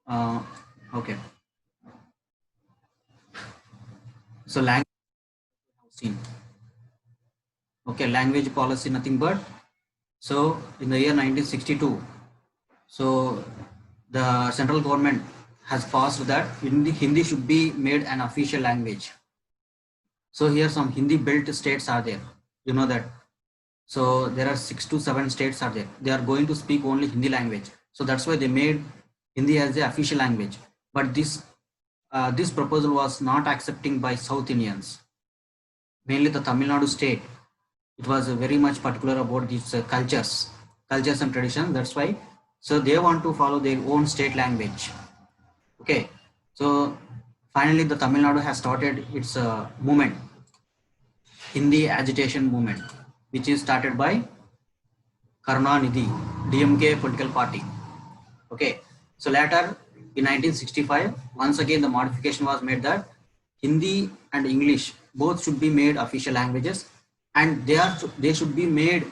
Uh, okay. So language seen. Okay, language policy nothing but, so in the year 1962, so the central government has passed that Hindi should be made an official language. So here some Hindi built states are there. You know that. So there are 6 to 7 states are there. They are going to speak only Hindi language. So that's why they made Hindi as the official language. But this proposal was not accepting by South Indians, mainly the Tamil Nadu state. It was very much particular about these cultures and traditions. That's why. So they want to follow their own state language. Okay. So finally, the Tamil Nadu has started its movement, Hindi agitation movement, which is started by Karunanidhi, DMK political party. Okay, so later in 1965, once again the modification was made that Hindi and English both should be made official languages, and they should be made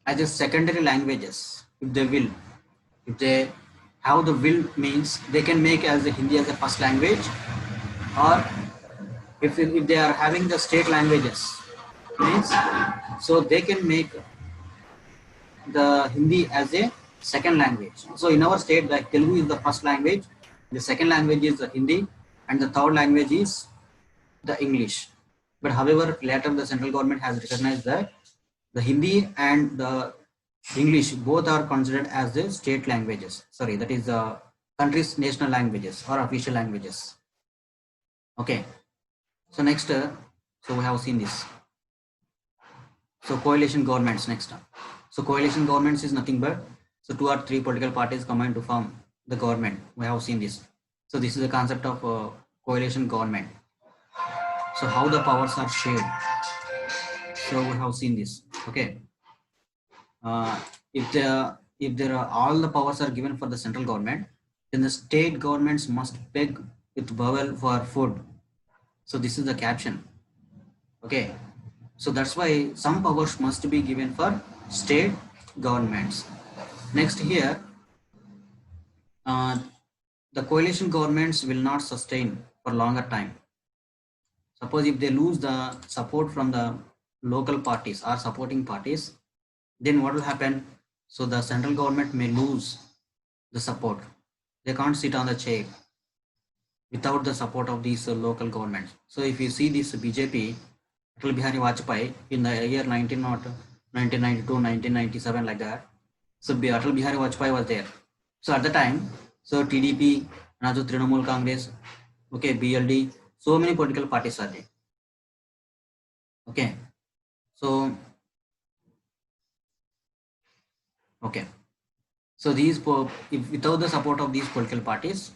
as a secondary languages if they will. If they have the will, means they can make as a Hindi as a first language, or if they are having the state languages, means so they can make the Hindi as a second language. So in our state, the Telugu is the first language, the second language is the Hindi, and the third language is the English. But however, later the central government has recognized that the Hindi and the English both are considered as the state languages. Sorry, that is the country's national languages or official languages. Okay. So next, so we have seen this. So coalition governments next. So coalition governments is nothing but, so 2 or 3 political parties combine to form the government. We have seen this. So this is the concept of coalition government. So how the powers are shared. So we have seen this. Okay. If there are all the powers are given for the central government, then the state governments must beg with bowel for food. So this is the caption. Okay. So that's why some powers must be given for state governments. Next here, the coalition governments will not sustain for longer time. Suppose if they lose the support from the local parties or supporting parties, then what will happen? So the central government may lose the support. They can't sit on the chair without the support of these local governments. So if you see this BJP, Atal Bihari Vajpayee in the year 1992, 1997 like that. So Atal Bihari Vajpayee was there. So at the time, so TDP, and also Trinamool Congress, okay, BLD, so many political parties are there. Okay, so okay, so these without the support of these political parties,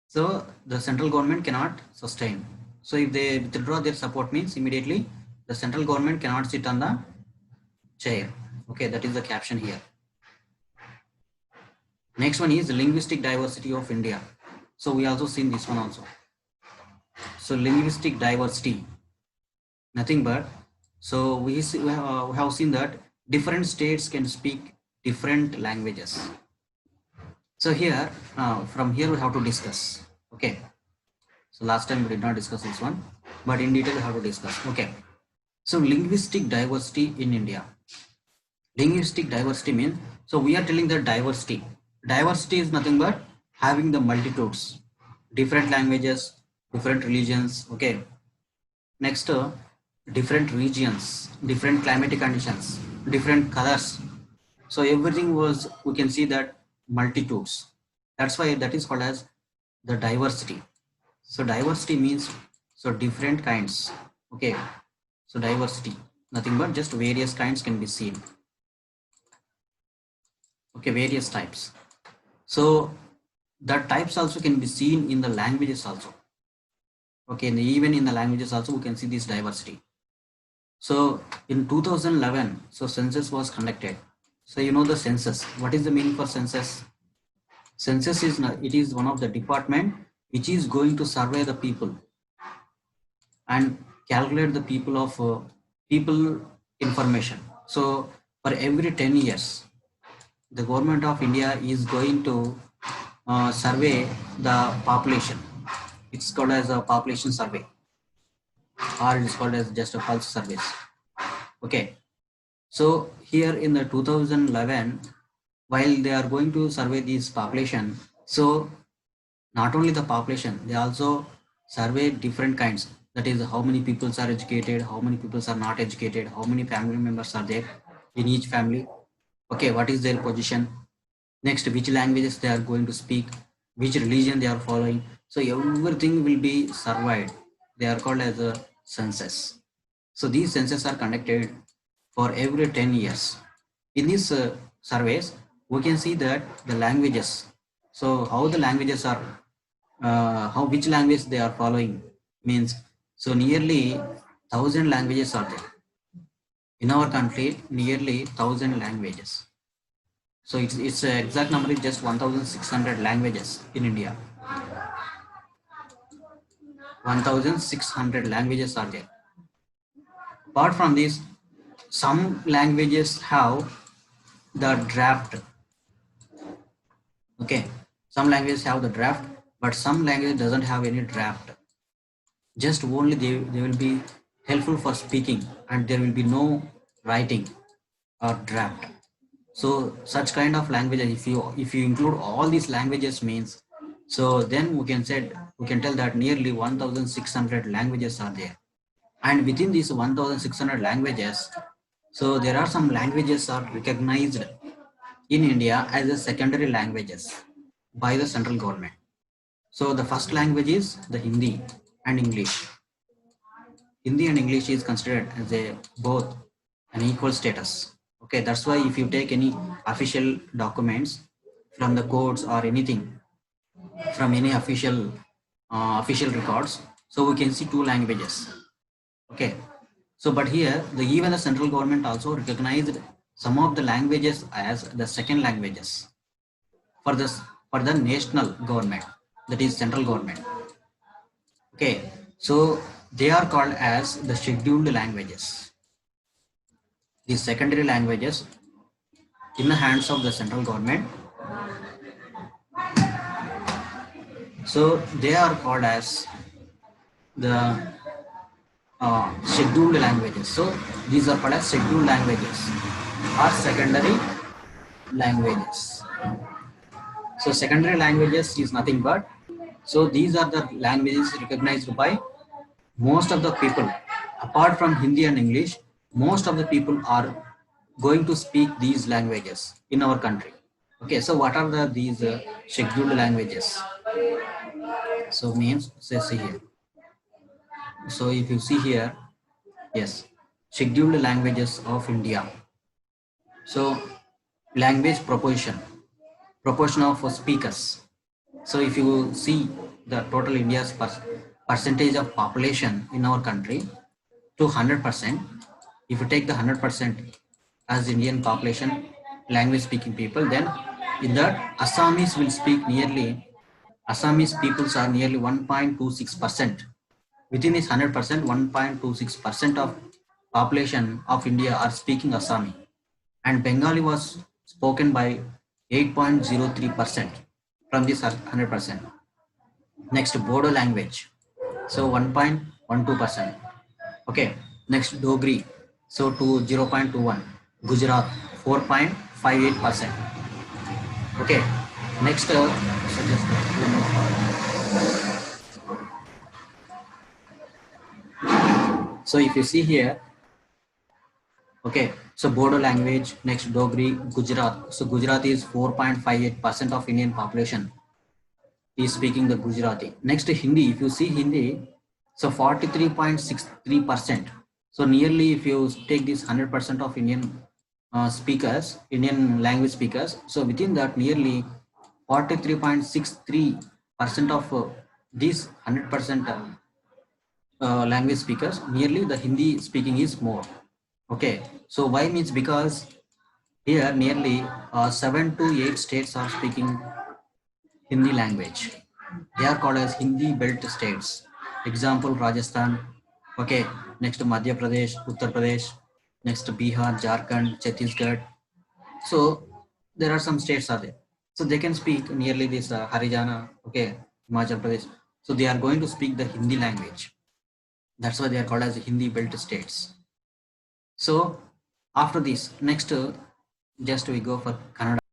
so the central government cannot sustain. So if they withdraw their support, means immediately the central government cannot sit on the chair. Okay, that is the caption here. Next one is linguistic diversity of India. So we also seen this one also. So linguistic diversity, nothing but, so we have seen that different states can speak different languages. So here, from here we have to discuss. Okay. So last time we did not discuss this one, but in detail we have to discuss. Okay. So linguistic diversity in India. Linguistic diversity means, so we are telling that diversity. Diversity is nothing but having the multitudes, different languages, different religions. Okay. Next, different regions, different climatic conditions, different colors. So everything was, we can see that multitudes. That's why that is called as the diversity. So diversity means, so different kinds. Okay. So diversity, nothing but just various kinds can be seen. Okay, various types. So the types also can be seen in the languages also. Okay, and even in the languages also we can see this diversity. So in 2011, so census was conducted. So you know the census. What is the meaning for census? Census is, it is one of the department which is going to survey the people and calculate the people of people information. So for every 10 years, the government of India is going to survey the population. It's called as a population survey, or it is called as just a pulse surveys. Okay, so here in the 2011, while they are going to survey this population, so not only the population, they also survey different kinds. That is, how many people are educated, how many people are not educated, how many family members are there in each family. Okay, what is their position? Next, which languages they are going to speak, which religion they are following. So everything will be surveyed. They are called as a census. So these census are conducted for every 10 years. In these surveys, we can see that the languages. So how the languages are, how which language they are following means. So nearly 1,000 languages are there in our country. Nearly 1,000 languages. So it's exact number is just 1,600 languages in India. 1,600 languages are there. Apart from this, some languages have the draft. Okay, some languages have the draft, but some language doesn't have any draft. Just only they will be helpful for speaking, and there will be no writing or draft. So such kind of languages, if you include all these languages means, so then we can tell that nearly 1,600 languages are there. And within these 1,600 languages, so there are some languages are recognized in India as a secondary languages by the central government. So the first language is the Hindi and English. Hindi and English is considered as a both an equal status. Okay, that's why if you take any official documents from the courts or anything from any official records, so we can see two languages. Okay, so but here even the central government also recognized some of the languages as the second languages for this for the national government, that is central government. Okay, so they are called as the scheduled languages. The secondary languages in the hands of the central government. So they are called as the scheduled languages. So these are called as scheduled languages or secondary languages. So secondary languages is nothing but, so these are the languages recognized by most of the people. Apart from Hindi and English, most of the people are going to speak these languages in our country. Okay, so what are these scheduled languages? So means, say, see here. So if you see here, yes, scheduled languages of India. So language proportion of speakers. So if you see the total India's percentage of population in our country to 100%, if you take the 100% as Indian population language speaking people, then in that Assamese will speak nearly, Assamese peoples are nearly 1.26%. Within this 100%, 1.26% of population of India are speaking Assami, and Bengali was spoken by 8.03% from this 100%. Next, Bodo language, so 1.12%. Okay, next Dogri, so to 0.21. Gujarat 4.58%. Okay, next so if you see here, okay, so Bodo language, next Dogri, Gujarat. So Gujarat is 4.58% of Indian population is speaking the Gujarati. Next Hindi, if you see Hindi, so 43.63%. So nearly, if you take this 100% of Indian speakers, Indian language speakers, so within that nearly 43.63% of these 100% language speakers, nearly the Hindi speaking is more. Okay, so why means because here nearly 7 to 8 states are speaking Hindi language. They are called as Hindi belt states. Example, Rajasthan. Okay, next Madhya Pradesh, Uttar Pradesh, next Bihar, Jharkhand, Chhattisgarh. So there are some states are there. So they can speak nearly this Haryana, okay, Himachal Pradesh. So they are going to speak the Hindi language. That's why they are called as Hindi belt states. So after this, next, just we go for Kannada.